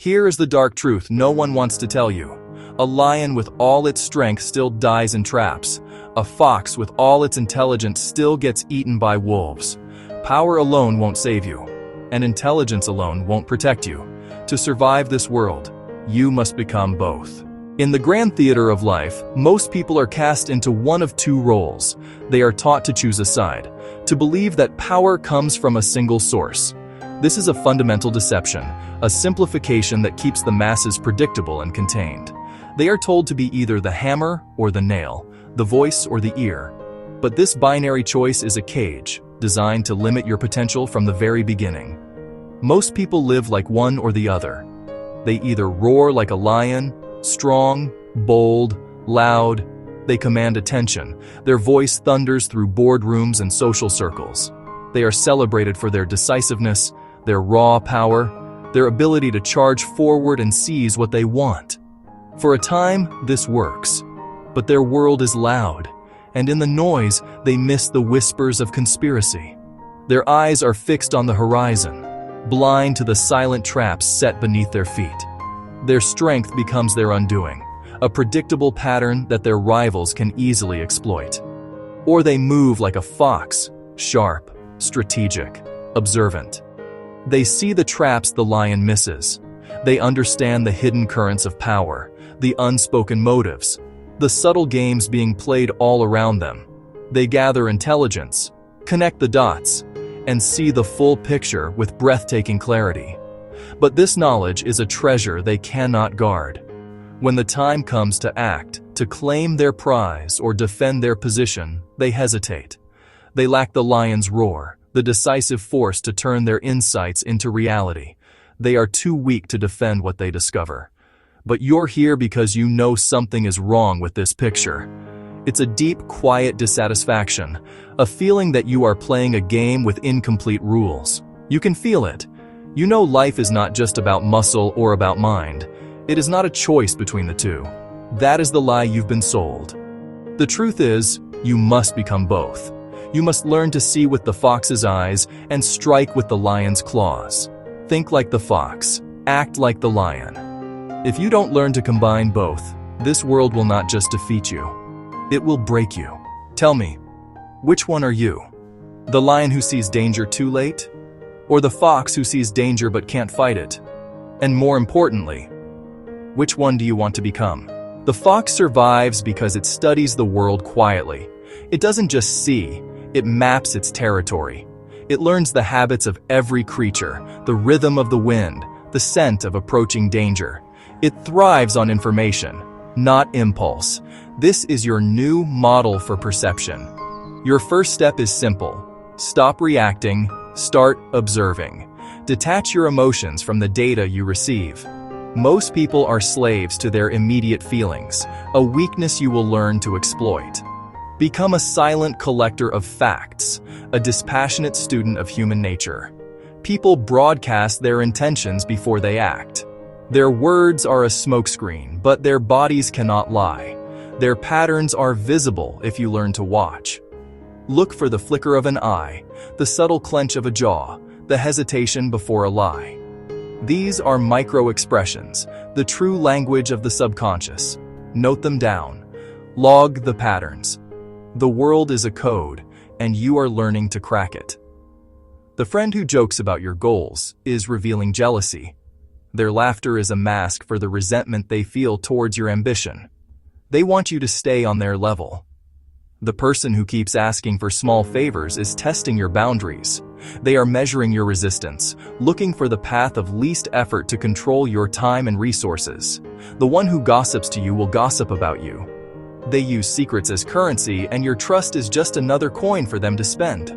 Here is the dark truth no one wants to tell you. A lion with all its strength still dies in traps. A fox with all its intelligence still gets eaten by wolves. Power alone won't save you, and intelligence alone won't protect you. To survive this world, you must become both. In the grand theater of life, most people are cast into one of two roles. They are taught to choose a side, to believe that power comes from a single source. This is a fundamental deception, a simplification that keeps the masses predictable and contained. They are told to be either the hammer or the nail, the voice or the ear. But this binary choice is a cage, designed to limit your potential from the very beginning. Most people live like one or the other. They either roar like a lion, strong, bold, loud. They command attention. Their voice thunders through boardrooms and social circles. They are celebrated for their decisiveness, their raw power, their ability to charge forward and seize what they want. For a time, this works. But their world is loud, and in the noise, they miss the whispers of conspiracy. Their eyes are fixed on the horizon, blind to the silent traps set beneath their feet. Their strength becomes their undoing, a predictable pattern that their rivals can easily exploit. Or they move like a fox, sharp, strategic, observant. They see the traps the lion misses. They understand the hidden currents of power, the unspoken motives, the subtle games being played all around them. They gather intelligence, connect the dots, and see the full picture with breathtaking clarity. But this knowledge is a treasure they cannot guard. When the time comes to act, to claim their prize or defend their position, they hesitate. They lack the lion's roar, the decisive force to turn their insights into reality. They are too weak to defend what they discover. But you're here because you know something is wrong with this picture. It's a deep, quiet dissatisfaction, a feeling that you are playing a game with incomplete rules. You can feel it. You know life is not just about muscle or about mind. It is not a choice between the two. That is the lie you've been sold. The truth is, you must become both. You must learn to see with the fox's eyes and strike with the lion's claws. Think like the fox, act like the lion. If you don't learn to combine both, this world will not just defeat you. It will break you. Tell me, which one are you? The lion who sees danger too late? Or the fox who sees danger but can't fight it? And more importantly, which one do you want to become? The fox survives because it studies the world quietly. It doesn't just see, it maps its territory. It learns the habits of every creature, the rhythm of the wind, the scent of approaching danger. It thrives on information, not impulse. This is your new model for perception. Your first step is simple. Stop reacting, start observing. Detach your emotions from the data you receive. Most people are slaves to their immediate feelings, a weakness you will learn to exploit. Become a silent collector of facts, a dispassionate student of human nature. People broadcast their intentions before they act. Their words are a smokescreen, but their bodies cannot lie. Their patterns are visible if you learn to watch. Look for the flicker of an eye, the subtle clench of a jaw, the hesitation before a lie. These are micro-expressions, the true language of the subconscious. Note them down. Log the patterns. The world is a code, and you are learning to crack it. The friend who jokes about your goals is revealing jealousy. Their laughter is a mask for the resentment they feel towards your ambition. They want you to stay on their level. The person who keeps asking for small favors is testing your boundaries. They are measuring your resistance, looking for the path of least effort to control your time and resources. The one who gossips to you will gossip about you. They use secrets as currency, and your trust is just another coin for them to spend.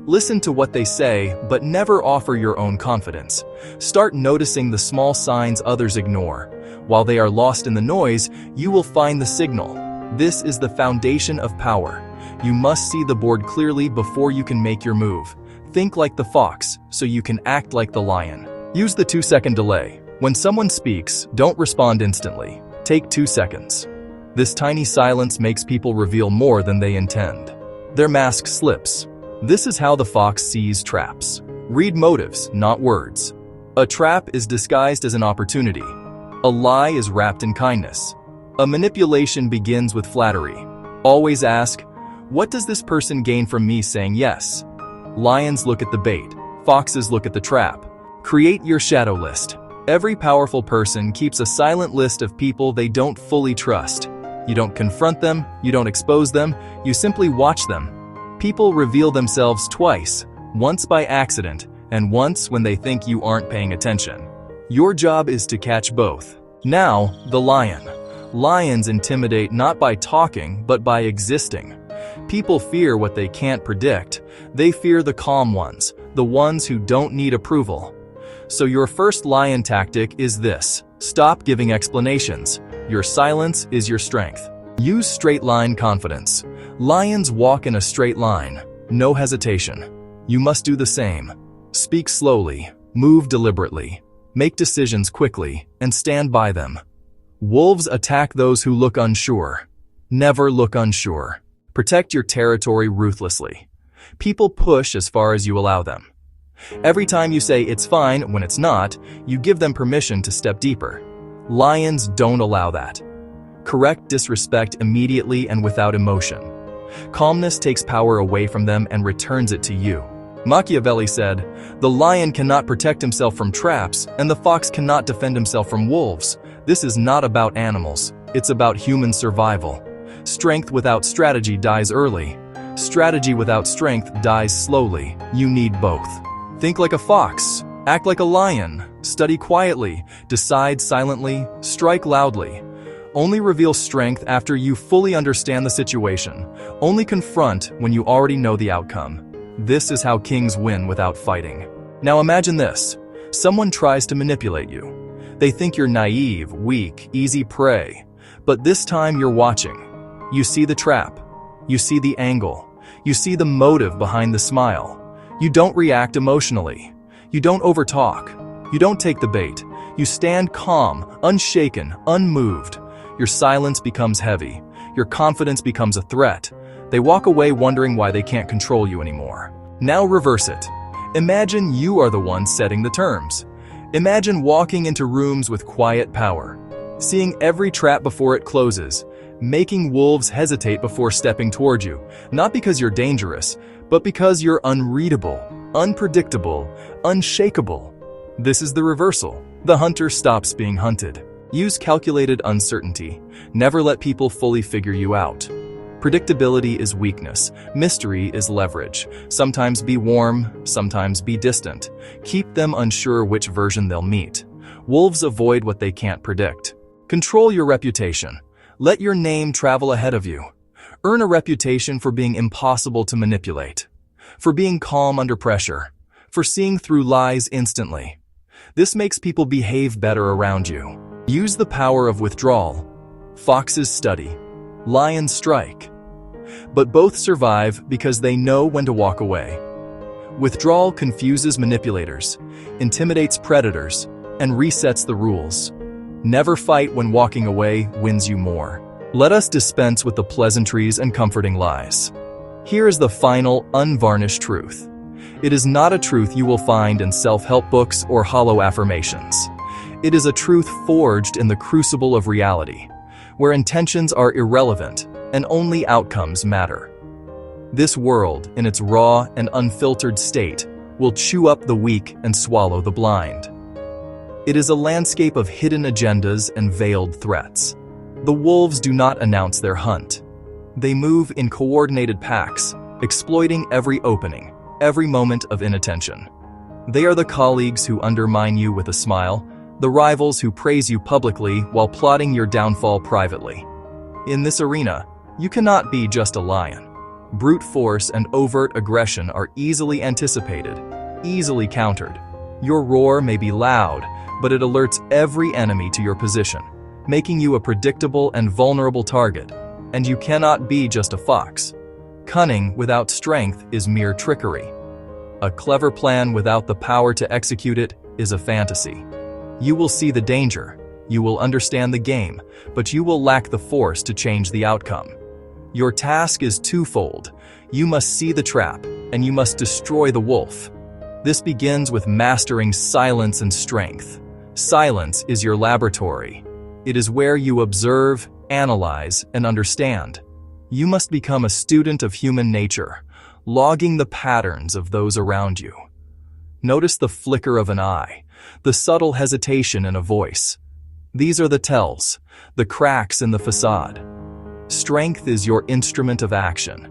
Listen to what they say, but never offer your own confidence. Start noticing the small signs others ignore. While they are lost in the noise, you will find the signal. This is the foundation of power. You must see the board clearly before you can make your move. Think like the fox, so you can act like the lion. Use the 2-second delay. When someone speaks, don't respond instantly. Take 2 seconds. This tiny silence makes people reveal more than they intend. Their mask slips. This is how the fox sees traps. Read motives, not words. A trap is disguised as an opportunity. A lie is wrapped in kindness. A manipulation begins with flattery. Always ask, what does this person gain from me saying yes? Lions look at the bait. Foxes look at the trap. Create your shadow list. Every powerful person keeps a silent list of people they don't fully trust. You don't confront them, you don't expose them, you simply watch them. People reveal themselves twice, once by accident, and once when they think you aren't paying attention. Your job is to catch both. Now, the lion. Lions intimidate not by talking, but by existing. People fear what they can't predict. They fear the calm ones, the ones who don't need approval. So your first lion tactic is this: stop giving explanations. Your silence is your strength. Use straight line confidence. Lions walk in a straight line, no hesitation. You must do the same. Speak slowly, move deliberately, make decisions quickly, and stand by them. Wolves attack those who look unsure. Never look unsure. Protect your territory ruthlessly. People push as far as you allow them. Every time you say it's fine when it's not, you give them permission to step deeper. Lions don't allow that. Correct disrespect immediately and without emotion. Calmness takes power away from them and returns it to you. Machiavelli said, "The lion cannot protect himself from traps, and the fox cannot defend himself from wolves." This is not about animals, it's about human survival. Strength without strategy dies early. Strategy without strength dies slowly. You need both. Think like a fox, act like a lion, study quietly, decide silently, strike loudly. Only reveal strength after you fully understand the situation. Only confront when you already know the outcome. This is how kings win without fighting. Now imagine this. Someone tries to manipulate you. They think you're naive, weak, easy prey. But this time you're watching. You see the trap. You see the angle. You see the motive behind the smile. You don't react emotionally. You don't overtalk. You don't take the bait. You stand calm, unshaken, unmoved. Your silence becomes heavy. Your confidence becomes a threat. They walk away wondering why they can't control you anymore. Now reverse it. Imagine you are the one setting the terms. Imagine walking into rooms with quiet power, seeing every trap before it closes, making wolves hesitate before stepping toward you, not because you're dangerous, but because you're unreadable, unpredictable, unshakable. This is the reversal. The hunter stops being hunted. Use calculated uncertainty. Never let people fully figure you out. Predictability is weakness. Mystery is leverage. Sometimes be warm, sometimes be distant. Keep them unsure which version they'll meet. Wolves avoid what they can't predict. Control your reputation. Let your name travel ahead of you. Earn a reputation for being impossible to manipulate, for being calm under pressure, for seeing through lies instantly. This makes people behave better around you. Use the power of withdrawal. Foxes study. Lions strike. But both survive because they know when to walk away. Withdrawal confuses manipulators, intimidates predators, and resets the rules. Never fight when walking away wins you more. Let us dispense with the pleasantries and comforting lies. Here is the final, unvarnished truth. It is not a truth you will find in self-help books or hollow affirmations. It is a truth forged in the crucible of reality, where intentions are irrelevant and only outcomes matter. This world, in its raw and unfiltered state, will chew up the weak and swallow the blind. It is a landscape of hidden agendas and veiled threats. The wolves do not announce their hunt. They move in coordinated packs, exploiting every opening, every moment of inattention. They are the colleagues who undermine you with a smile, the rivals who praise you publicly while plotting your downfall privately. In this arena, you cannot be just a lion. Brute force and overt aggression are easily anticipated, easily countered. Your roar may be loud, but it alerts every enemy to your position, making you a predictable and vulnerable target. And you cannot be just a fox. Cunning without strength is mere trickery. A clever plan without the power to execute it is a fantasy. You will see the danger, you will understand the game, but you will lack the force to change the outcome. Your task is twofold. You must see the trap, and you must destroy the wolf. This begins with mastering silence and strength. Silence is your laboratory. It is where you observe, analyze, and understand. You must become a student of human nature, logging the patterns of those around you. Notice the flicker of an eye, the subtle hesitation in a voice. These are the tells, the cracks in the facade. Strength is your instrument of action.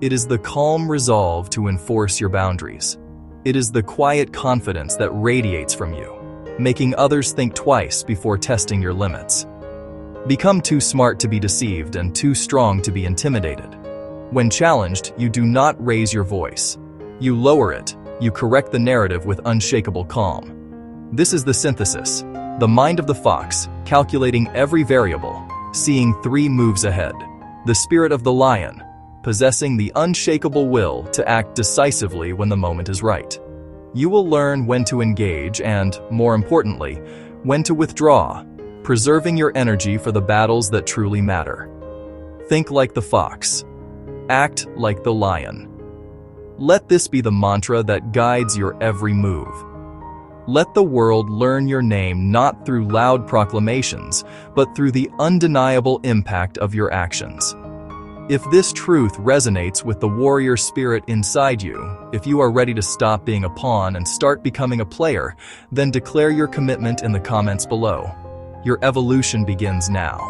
It is the calm resolve to enforce your boundaries. It is the quiet confidence that radiates from you, making others think twice before testing your limits. Become too smart to be deceived and too strong to be intimidated. When challenged, you do not raise your voice. You lower it. You correct the narrative with unshakable calm. This is the synthesis, the mind of the fox, calculating every variable, seeing 3 moves ahead. The spirit of the lion, possessing the unshakable will to act decisively when the moment is right. You will learn when to engage and, more importantly, when to withdraw, preserving your energy for the battles that truly matter. Think like the fox. Act like the lion. Let this be the mantra that guides your every move. Let the world learn your name not through loud proclamations, but through the undeniable impact of your actions. If this truth resonates with the warrior spirit inside you, if you are ready to stop being a pawn and start becoming a player, then declare your commitment in the comments below. Your evolution begins now.